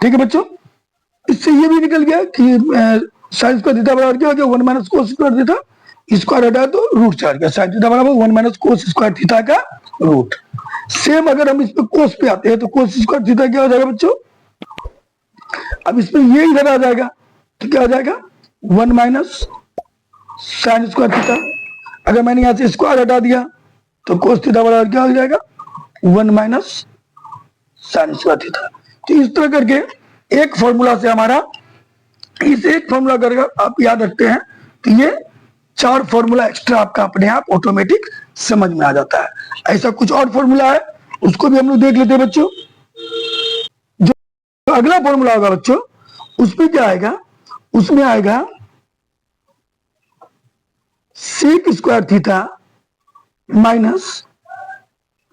Speaker 1: ठीक है बच्चों। इससे ये भी निकल गया कि साइन स्क्वायर थीटा बराबर क्या हो गया, one minus cos square theta, square हटा तो रूट चार गया, साइन थीटा बराबर one minus cos square theta का रूट। सेम अगर हम इस पे कोस पे आते हैं, तो कोस स्क्वायर थीटा क्या हो जाएगा बच्चों, अब इसमें ये इधर आ जाएगा, तो क्या हो जाएगा, one minus sine square theta. अगर मैंने यहां से स्क्वायर हटा दिया, तो कोस थीटा बराबर क्या हो जाएगा, one minus sine square theta. तो इस तरह करके एक फॉर्मूला से हमारा, इस एक फॉर्मूला करके आप याद रखते हैं, तो ये चार फॉर्मूला एक्स्ट्रा आपका अपने आप ऑटोमेटिक समझ में आ जाता है। ऐसा कुछ और फॉर्मूला है, उसको भी हम लोग देख लेते हैं बच्चों। जो अगला फॉर्मूला होगा बच्चों, उसमें क्या आएगा, उसमें आएगा sec square theta minus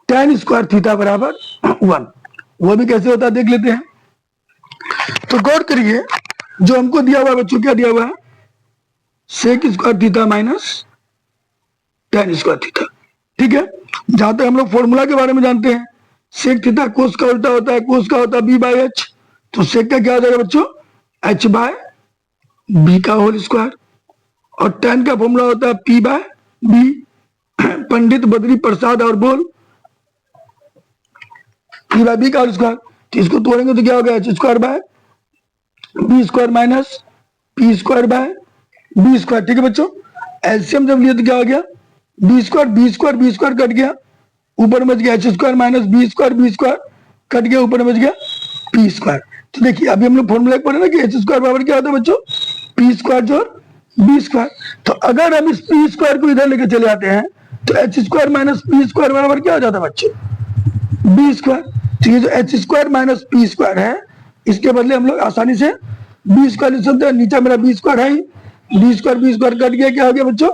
Speaker 1: tan square theta बराबर वन। वो भी कैसे होता है देख लेते हैं। तो गौर करिए, जो हमको दिया हुआ है बच्चों, क्या दिया हुआ है, sec square theta minus tan square theta, ठीक है। जहां तक हम लोग फॉर्मूला के बारे में जानते हैं सेक थीटा कोस का उल्टा होता है, कोस का होता है बी बाई एच, तो सेक का क्या हो जाएगा बच्चों, एच बाय बी का होल स्क्वायर, और टेन का फॉर्मूला होता है P by B. Pandit Badri Prasad और बोल, पी बाय बी का होल स्क्वायर, तो इसको तोड़ेंगे तो क्या होगा, H square by B square minus P square by B square. ठीक है बच्चों, एलसीएम जब लिए तो क्या हो गया, B square B square B square cut गया, ऊपर बच गया H square minus B square cut गया, ऊपर बच गया पी स्क्वायर। तो देखिए अभी हम लोग फॉर्मूला पढ़े ना कि एच स्क्वायर बराबर क्या होता है बच्चों, पी स्क्वायर जोड़ बी स्क्वायर। तो अगर हम इस पी स्क्वायर को इधर लेके चले आते हैं तो H square minus P square बराबर क्या हो जाता है बच्चों, बी स्क्वायर। तो ये जो H square minus P square है, इसके बदले हम लोग आसानी से बी स्क्वायर लिख सकते हैं। नीचे मेरा बी स्क्वायर है, बी स्क्वायर कट गया, क्या हो गया बच्चों,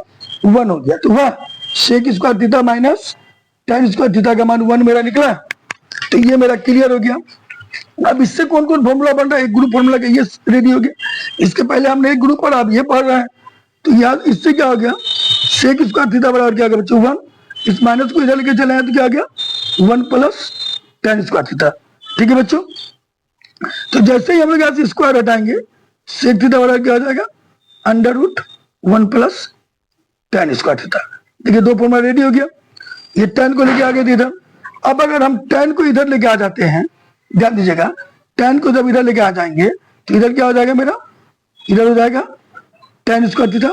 Speaker 1: 1 हो गया। तो वह sec square theta minus tan square theta का मान 1 मेरा निकला। तो ये मेरा क्लियर हो गया। अब इससे कौन कौन फॉर्मूला बन रहा है, एक ग्रुप फॉर्मूला का ये रेडी हो गया। इसके पहले हमने एक ग्रुप पढ़ा, अब ये पढ़ रहा है। तो यार इससे क्या हो गया, सेक स्क्वायर थीटा बराबर क्या हो गया बच्चों 1, इस माइनस को इधर लेके चले हैं तो क्या हो गया 1 प्लस टेन स्क्वायर थीटा। ठीक है बच्चों, तो जैसे ही हम लोग यहाँ से स्क्वायर हटाएंगे, सेक थीटा बराबर क्या हो जाएगा, under root 1 plus tan square theta. देखिए दो फॉर्मूला रेडी हो गया। ये टेन को लेके आ गए थे इधर। अब अगर हम टेन को इधर लेके आ जाते हैं, ध्यान दीजिएगा, टेन को जब इधर लेके आ जाएंगे तो इधर क्या हो जाएगा मेरा, इधर हो जाएगा टेन स्क्वायर थीटा।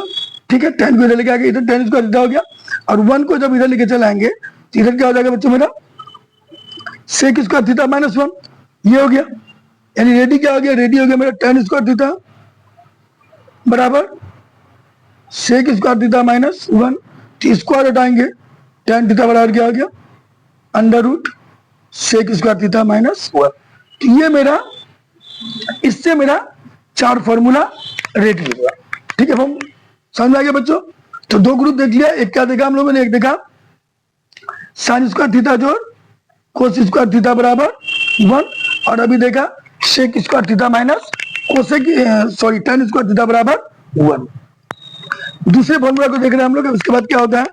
Speaker 1: ठीक है, टेन को इधर लेके आ गए, इधर टेन स्क्वायर थीटा हो गया। और 1 को जब इधर लेके चलाएंगे तो इधर क्या हो जाएगा बच्चों मेरा, सेक स्क्वायर थीटा माइनस 1, ये हो गया। यानी रेडी क्या हो गया, रेडी हो गया मेरा टेन स्क्वायर थीटा बराबर सेक स्क्वायर थीटा माइनस 1। तो स्क्वायर हटाएंगे, टेन थीटा बराबर क्या हो गया, under root sec square theta minus 1। तो ये मेरा, इससे मेरा 4 फॉर्मूला रेडी हो गया। ठीक है, हम समझ आ गया बच्चों। तो दो ग्रुप देख लिया, एक क्या देखा हम लोगों ने, एक देखा साइन स्क्वायर थीटा जोड़ कोस स्क्वायर थीटा बराबर 1, और अभी देखा sec square theta minus cosec sorry tan square theta बराबर 1। दूसरे फॉर्मूला को देख रहे हैं हम लोग। उसके बाद क्या होता है,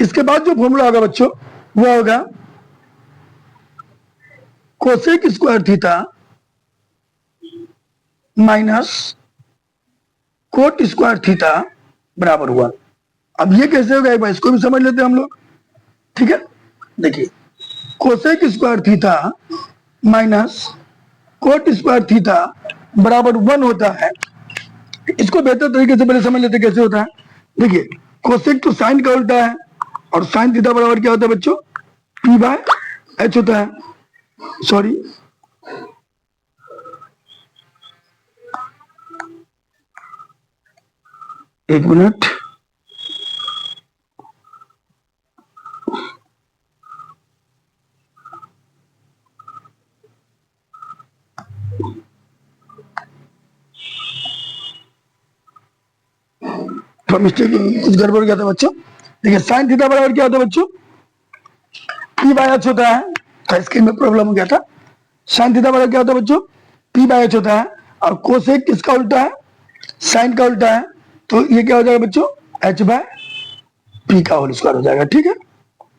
Speaker 1: इसके बाद जो फॉर्मूला होगा बच्चों वो होगा cosec square theta minus cot square theta बराबर 1। अब ये कैसे होगा एक बार इसको भी समझ लेते हैं हम लोग। ठीक है, देखिए cosec square theta minus cot square theta बराबर 1 होता है। इसको बेहतर तरीके से पहले समझ लेते कैसे होता है। देखिए कोसेक तो साइन का उल्टा है, और साइन थीटा बराबर क्या होता है बच्चों, पी बाय एच होता है। सॉरी, एक मिनट, थोड़ा मिस्टेक, कुछ गड़बड़ गया था बच्चों। देखिए साइन थीटा बराबर क्या होता है बच्चों, पी बाय एच होता है। तो स्क्रीन में प्रॉब्लम हो गया था। साइन थीटा बराबर क्या होता है बच्चों, पी बाय एच होता है। और कोसेक किसका उल्टा है, साइन का उल्टा है। तो ये क्या हो जाएगा बच्चों, एच बाय पी का होल स्क्वायर हो जाएगा। ठीक है,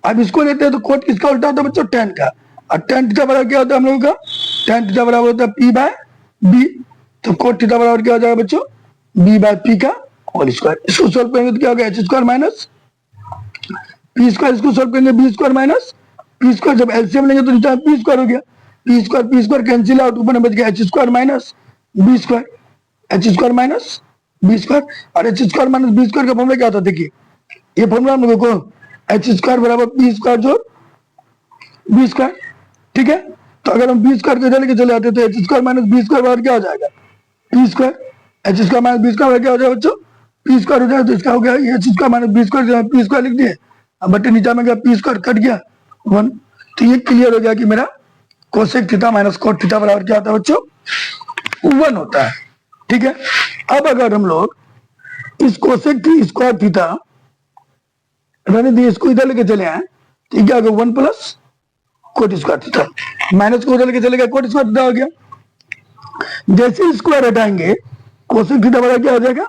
Speaker 1: अब इसको लेते हैं तो कोट किसका उल्टा होता है बच्चों, टेन का। और टेन थीटा बराबर क्या होता है हम लोगों का, टेन थीटा बराबर होता है पी बाय बी। तो कोट थीटा बराबर क्या हो जाएगा बच्चों, बी बाय पी का होल स्क्वायर। इसको सोल्व करेंगे तो क्या होगा, H square minus P square. इसको सोल्व करेंगे B square minus P square. जब एलसीएम लेंगे तो नीचे पी स्क्वायर हो गया, पी स्क्वायर कैंसिल आउट, ऊपर में बच गया H square minus B square, H square minus B square. और H square minus B square का फॉर्मूला क्या होता है, देखिए ये फॉर्मूला हम लोगों को एच स्क्वायर बराबर पी स्क्वायर जोड़ बी स्क्वायर। ठीक है, तो अगर हम बी स्क्वायर को इधर लेके चले आते तो H square minus B square बराबर क्या हो जाएगा, P square. H square minus B square क्या हो जाएगा बच्चों, पी स्क्वायर हो जाएगा। तो इसका हो गया H square minus B square, P square लिख दिए, अब बटे नीचे में गया पी स्क्वायर कट गया 1। तो ये क्लियर हो गया कि मेरा cosec theta minus cot theta बराबर क्या होता है बच्चों, 1 होता है। ठीक है, अब अगर हम लोग इस कोसेक की स्क्वायर थीटा रहने दिए, इसको इधर लेके चले आए तो क्या हो गया 1 plus cot square theta, minus को उधर लेके चले गए कोट स्क्वायर थीटा हो गया। जैसे स्क्वायर हटाएंगे कोसेक थीटा बराबर क्या हो जाएगा,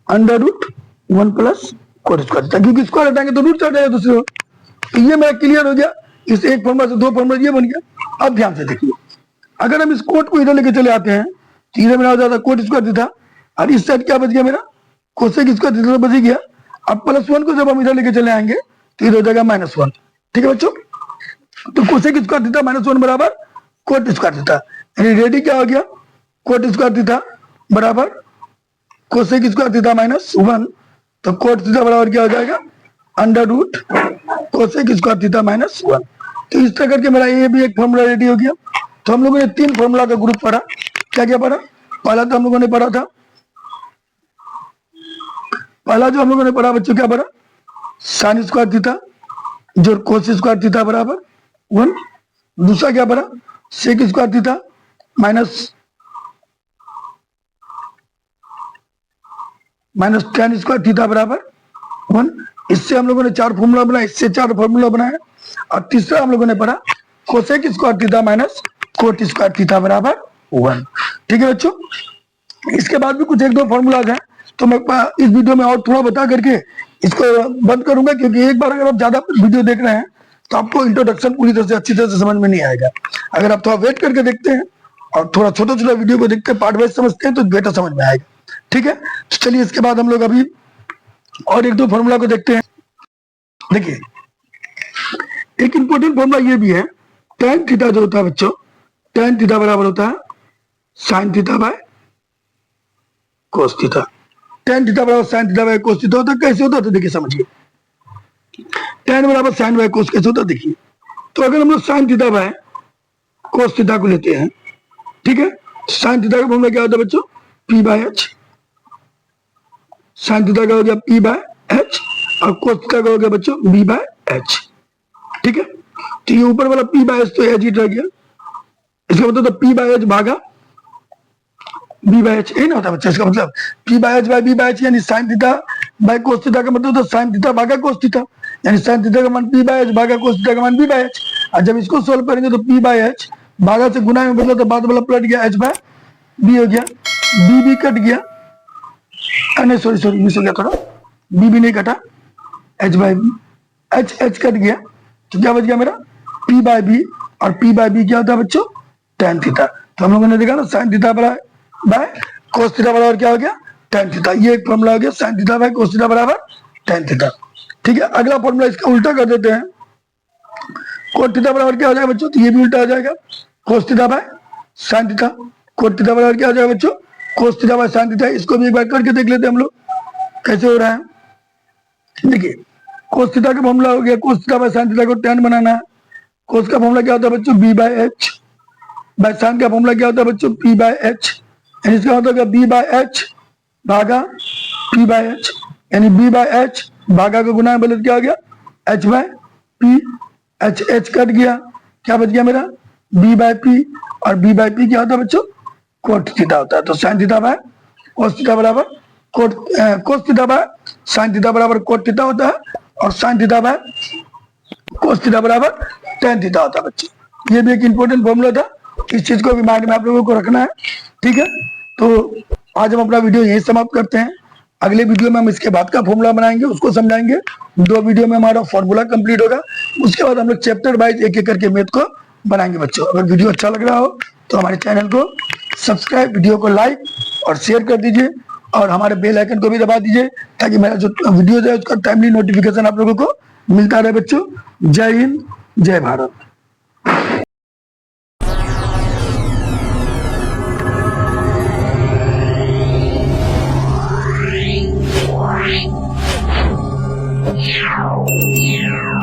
Speaker 1: under root 1 plus cot square theta, क्योंकि स्क्वायर हटाएंगे तो रूट चढ़ जाएगा दूसरी ओर। तो ये मेरा क्लियर हो गया इस एक फॉर्मूला से दो फॉर्मूला ये बन गया। अब ध्यान से देखिए, अगर हम इस कोट को इधर लेके चले आते हैं तो इधर मेरा हो जाता कोट स्क्वायर थीटा, और इस साइड क्या बच गया मेरा, कोसेक स्क्वायर थीटा बच गया। अब +1 को जब हम इधर लेके चले आएंगे तो इधर हो जाएगा -1। ठीक है बच्चों, तो कोसेक स्क्वायर थीटा -1 बराबर कोट स्क्वायर थीटा, यानी रेडी क्या हो गया, कोट स्क्वायर थीटा बराबर कोसेक स्क्वायर थीटा -1। तो कोट थीटा बराबर क्या हो जाएगा, √ कोसेक स्क्वायर थीटा -1। तो इस तरह करके मेरा ये भी एक फॉर्मूला रेडी हो गया। तो हम लोगों ने 3 फॉर्मूला का ग्रुप पढ़ा। क्या क्या पढ़ा, पहला तो हम लोगों ने पढ़ा था, पहला जो हम लोगों ने पढ़ा बच्चों क्या पढ़ा, साइन स्क्वायर थीटा जो कोस स्क्वायर थीटा बराबर 1। दूसरा क्या पढ़ा, sec square theta minus tan square theta बराबर 1। इससे हम लोगों ने 4 फॉर्मूला बनाया, इससे 4 फॉर्मूला बनाया। और तीसरा हम लोगों ने पढ़ा cosec square theta minus cot square theta बराबर 1। ठीक है बच्चों, इसके बाद भी कुछ 1-2 फॉर्मूलाज हैं, तो मैं इस वीडियो में और थोड़ा बता करके इसको बंद करूंगा, क्योंकि एक बार अगर आप ज्यादा वीडियो देख रहे हैं तो आपको इंट्रोडक्शन पूरी तरह से अच्छी तरह से समझ में नहीं आएगा। अगर आप थोड़ा वेट करके देखते हैं और थोड़ा छोटा छोटा वीडियो को देखते हैं, पार्ट वाइज समझते हैं, तो बेटर समझ में आएगा। ठीक है, तो चलिए इसके बाद हम लोग अभी और 1-2 फॉर्मूला को देखते हैं। देखिए, एक इंपॉर्टेंट फॉर्मूला ये भी है, tan थीटा जो होता है बच्चों, tan थीटा बराबर होता है sine theta by cos theta. tan theta बराबर sine theta by cos theta होता है। कैसे होता है तो देखिए समझिए, tan बराबर साइन बाय कोस कैसे होता है देखिए। तो अगर हम लोग sign theta by cos theta को लेते हैं, ठीक है, साइन थीटा का फॉर्मूला क्या होता है बच्चों, P/H। साइन थीटा का हो गया P/H और कोस थीटा का हो गया बच्चों B/H। ठीक है, तो ये ऊपर वाला P/H तो H ही रह गया, इसका मतलब तो P/H भागा B/H यही ना होता बच्चा। इसका मतलब P/H बाय B/H यानी sign theta by cos theta का मतलब तो साइन थीटा भागा कोस थीटा, यानी साइन थीटा का मान P/H भागा कोस थीटा का मान B/H। और जब इसको सोल्व करेंगे तो P/H भागा से गुना में बदला तो बाद वाला पलट गया H/B हो गया, B कट गया, नहीं सॉरी मिस हो गया थोड़ा, B नहीं कटा, H/B, H कट गया, तो क्या बच गया मेरा P/B। और P/B क्या होता है बच्चों, tan थीटा। तो हम लोगों ने देखा ना sign theta by cos theta बराबर क्या हो गया, tan थीटा। ये एक फॉर्मूला हो गया, sign theta by cos theta बराबर tan थीटा। ठीक है, अगला फॉर्मूला इसका उल्टा कर देते हैं, कोट थीटा बराबर क्या हो जाएगा बच्चों, तो ये भी उल्टा हो जाएगा, कोस theta by sine theta. Coat theta बराबर क्या हो जाएगा बच्चों, कोस थीटा बाय साइन थीटा। इसको भी एक बार करके देख लेते हैं हम लोग कैसे हो रहा है। देखिए, कोस थीटा का फॉर्मूला हो गया, कोस थीटा बाय साइन थीटा को tan बनाना है। कोस का फॉर्मूला क्या होता है बच्चों, B/H। बाय साइन का फॉर्मूला क्या होता है बच्चों, P/H। इसका मतलब B/H भागा P/H, यानी B/H भागा का गुना बदल क्या हो गया H/P। H कट गया, क्या बच गया मेरा B/P। और B/P क्या होता है बच्चों, कोट थीटा होता है। तो sine theta by cos theta बराबर cos theta by sine theta बराबर कोट थीटा होता है, और sine theta by cos theta बराबर tan थीटा होता है बच्चों। ये भी एक इंपॉर्टेंट फॉर्मूला था, इस चीज को भी माइंड में आप लोगों को रखना है। ठीक है, तो आज हम अपना वीडियो यही समाप्त करते हैं। अगले वीडियो में हम इसके बाद का फॉर्मूला बनाएंगे, उसको समझाएंगे। 2 वीडियो में हमारा फॉर्मूला कंप्लीट होगा, उसके बाद हम लोग चैप्टर वाइज एक एक करके मैथ को बनाएंगे बच्चों। अगर वीडियो अच्छा लग रहा हो तो हमारे चैनल को सब्सक्राइब, वीडियो को लाइक और शेयर कर दीजिए, और हमारे बेल आइकन को भी दबा दीजिए, ताकि मेरा जो वीडियो है उसका टाइमली नोटिफिकेशन आप लोगों को मिलता रहे बच्चों। जय हिंद, जय भारत। Yeah.